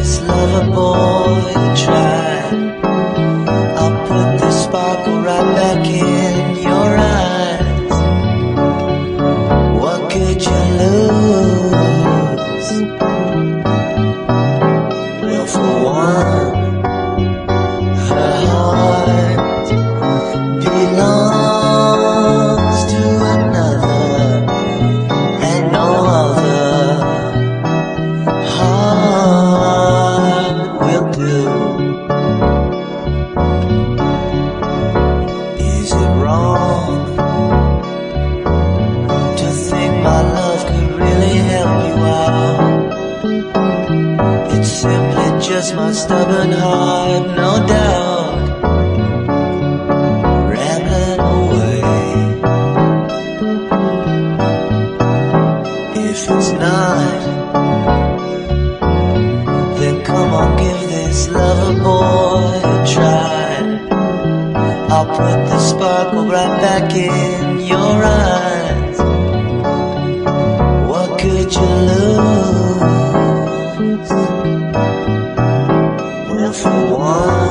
this lover boy a try. I'll put the sparkle right back in your eyes. What could you lose? Well, for one, her heart belongs to another, and no other heart will do. Is it wrong to think my love could really help you out? It's simply just my stubborn heart, no doubt, rambling away. If it's not, then come on, give this lover boy a try. I'll put the sparkle right back in your eyes. What could you lose? Well, for one,